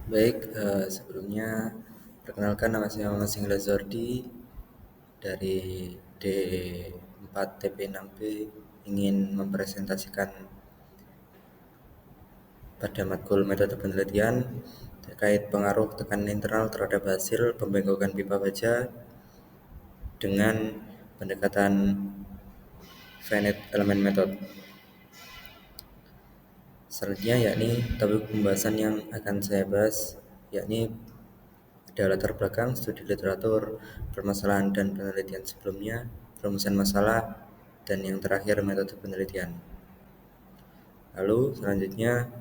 Baik, sebelumnya perkenalkan nama saya Muhammad Singgila Zordi dari D4TP6B ingin mempresentasikan pada matkul metode penelitian terkait pengaruh tekanan internal terhadap hasil pembengkokan pipa baja dengan pendekatan finite element method. Selanjutnya yakni topik pembahasan yang akan saya bahas yakni ada latar belakang, studi literatur, permasalahan dan penelitian sebelumnya, rumusan masalah, dan yang terakhir metode penelitian. Lalu selanjutnya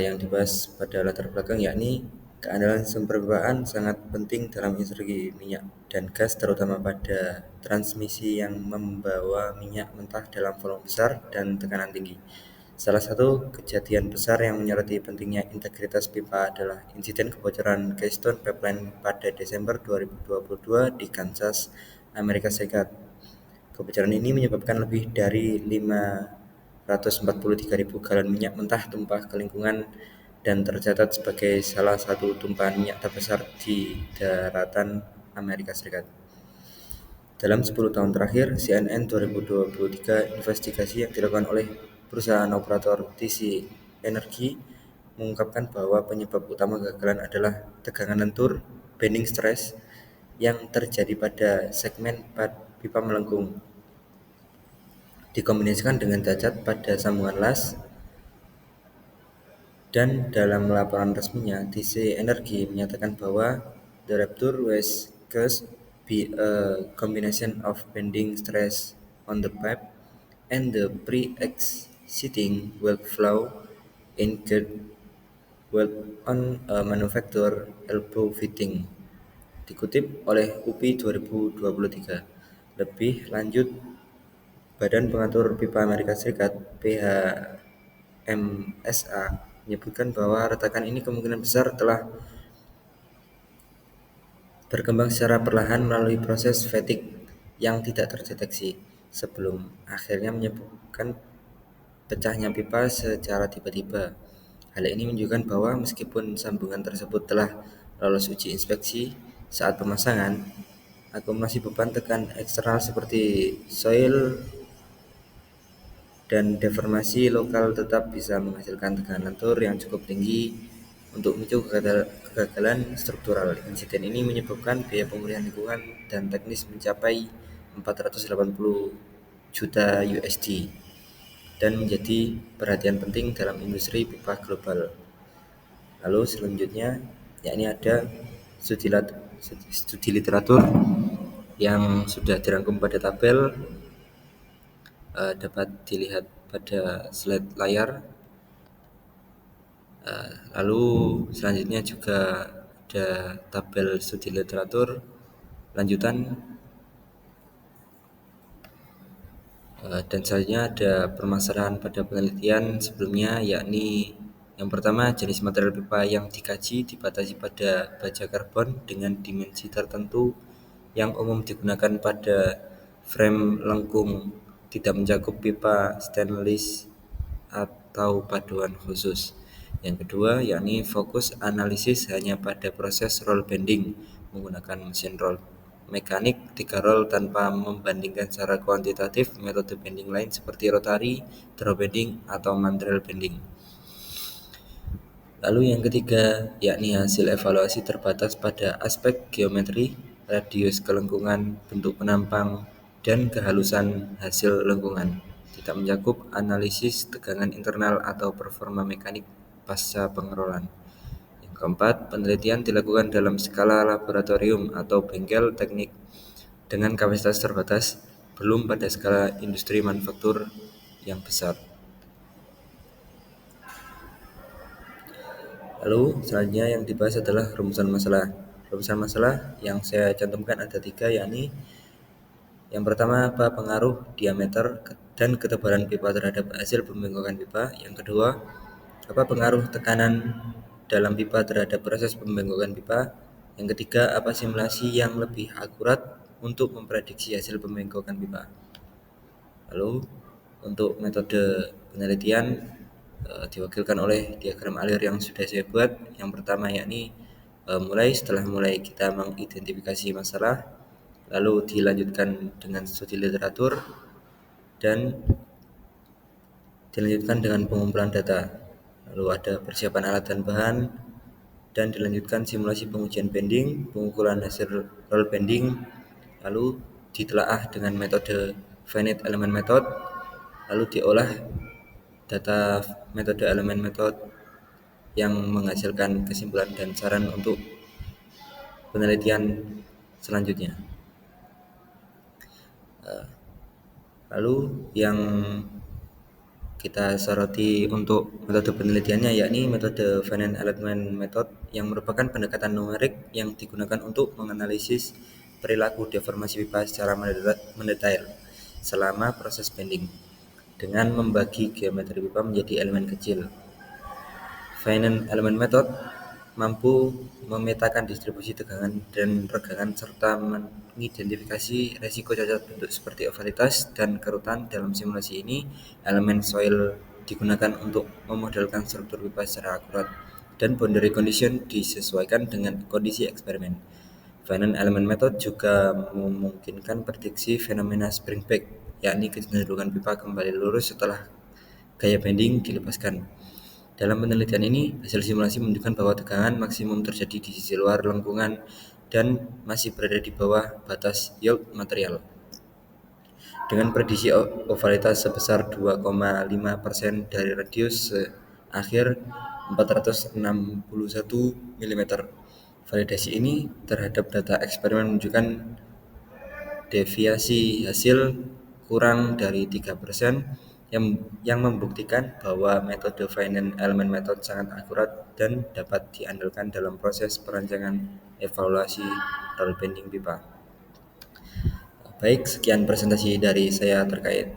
yang dibahas pada latar belakang yakni keandalan sumber pipaan sangat penting dalam industri minyak dan gas, terutama pada transmisi yang membawa minyak mentah dalam volume besar dan tekanan tinggi. Salah satu kejadian besar yang menyoroti pentingnya integritas pipa adalah insiden kebocoran Keystone Pipeline pada Desember 2022 di Kansas, Amerika Serikat. Kebocoran ini menyebabkan lebih dari 543.000 galon minyak mentah tumpah ke lingkungan dan tercatat sebagai salah satu tumpahan minyak terbesar di daratan Amerika Serikat. Dalam 10 tahun terakhir, CNN 2023 investigasi yang dilakukan oleh perusahaan operator TC Energy mengungkapkan bahwa penyebab utama kegagalan adalah tegangan lentur bending stress yang terjadi pada segmen pipa melengkung dikombinasikan dengan cacat pada sambungan las. Dan dalam laporan resminya, TC Energy menyatakan bahwa the rupture was caused by a combination of bending stress on the pipe and the pre-existing weld flow incurred weld on a manufacturer elbow fitting. Dikutip oleh UPI 2023. Lebih lanjut, Badan Pengatur Pipa Amerika Serikat (PHMSA) menyebutkan bahwa retakan ini kemungkinan besar telah berkembang secara perlahan melalui proses fatigue yang tidak terdeteksi sebelum akhirnya menyebabkan pecahnya pipa secara tiba-tiba. Hal ini menunjukkan bahwa meskipun sambungan tersebut telah lolos uji inspeksi saat pemasangan, akumulasi beban tekan eksternal seperti soil dan deformasi lokal tetap bisa menghasilkan tekanan lentur yang cukup tinggi untuk memicu kegagalan struktural. Insiden ini menyebabkan biaya pemulihan lingkungan dan teknis mencapai 480 juta USD dan menjadi perhatian penting dalam industri pipa global. Lalu selanjutnya yakni ada studi literatur yang sudah dirangkum pada tabel, dapat dilihat pada slide layar. Lalu selanjutnya juga ada tabel studi literatur lanjutan, dan selanjutnya ada permasalahan pada penelitian sebelumnya, yakni yang pertama, jenis material pipa yang dikaji dibatasi pada baja karbon dengan dimensi tertentu yang umum digunakan pada frame lengkung, tidak mencakup pipa stainless atau paduan khusus. Yang kedua, yakni fokus analisis hanya pada proses roll bending menggunakan mesin roll mekanik 3 roll tanpa membandingkan secara kuantitatif metode bending lain seperti rotary, draw bending, atau mandrel bending. Lalu yang ketiga, yakni hasil evaluasi terbatas pada aspek geometri, radius kelengkungan, bentuk penampang, dan kehalusan hasil lengkungan. Tidak mencakup analisis tegangan internal atau performa mekanik pasca pengerolan. Yang keempat, penelitian dilakukan dalam skala laboratorium atau bengkel teknik dengan kapasitas terbatas, belum pada skala industri manufaktur yang besar. Lalu selanjutnya yang dibahas adalah rumusan masalah. Rumusan masalah yang saya cantumkan ada 3, yakni yang pertama, apa pengaruh diameter dan ketebalan pipa terhadap hasil pembengkokan pipa. Yang kedua, apa pengaruh tekanan dalam pipa terhadap proses pembengkokan pipa. Yang ketiga, apa simulasi yang lebih akurat untuk memprediksi hasil pembengkokan pipa. Lalu untuk metode penelitian, diwakilkan oleh diagram alir yang sudah saya buat. Yang pertama yakni mulai kita mengidentifikasi masalah, lalu dilanjutkan dengan studi literatur, dan dilanjutkan dengan pengumpulan data, lalu ada persiapan alat dan bahan, dan dilanjutkan simulasi pengujian bending, pengukuran hasil roll bending, lalu ditelaah dengan metode finite element method, lalu diolah data metode elemen method yang menghasilkan kesimpulan dan saran untuk penelitian selanjutnya. Lalu yang kita soroti untuk metode penelitiannya yakni metode finite element method, yang merupakan pendekatan numerik yang digunakan untuk menganalisis perilaku deformasi pipa secara mendetail selama proses bending dengan membagi geometri pipa menjadi elemen kecil. Finite element method mampu memetakan distribusi tegangan dan regangan serta mengidentifikasi resiko cacat bentuk seperti ovalitas dan kerutan. Dalam simulasi ini, elemen soil digunakan untuk memodelkan struktur pipa secara akurat dan boundary condition disesuaikan dengan kondisi eksperimen. Finite element method juga memungkinkan prediksi fenomena spring back, yakni kecenderungan pipa kembali lurus setelah gaya bending dilepaskan. Dalam penelitian ini, hasil simulasi menunjukkan bahwa tegangan maksimum terjadi di sisi luar lengkungan dan masih berada di bawah batas yield material. Dengan prediksi ovalitas sebesar 2,5% dari radius akhir 461 mm. Validasi ini terhadap data eksperimen menunjukkan deviasi hasil kurang dari 3%, yang membuktikan bahwa metode finite element method sangat akurat dan dapat diandalkan dalam proses perancangan evaluasi roll bending pipa. Baik, sekian presentasi dari saya terkait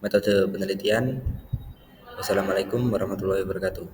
metode penelitian. Wassalamualaikum warahmatullahi wabarakatuh.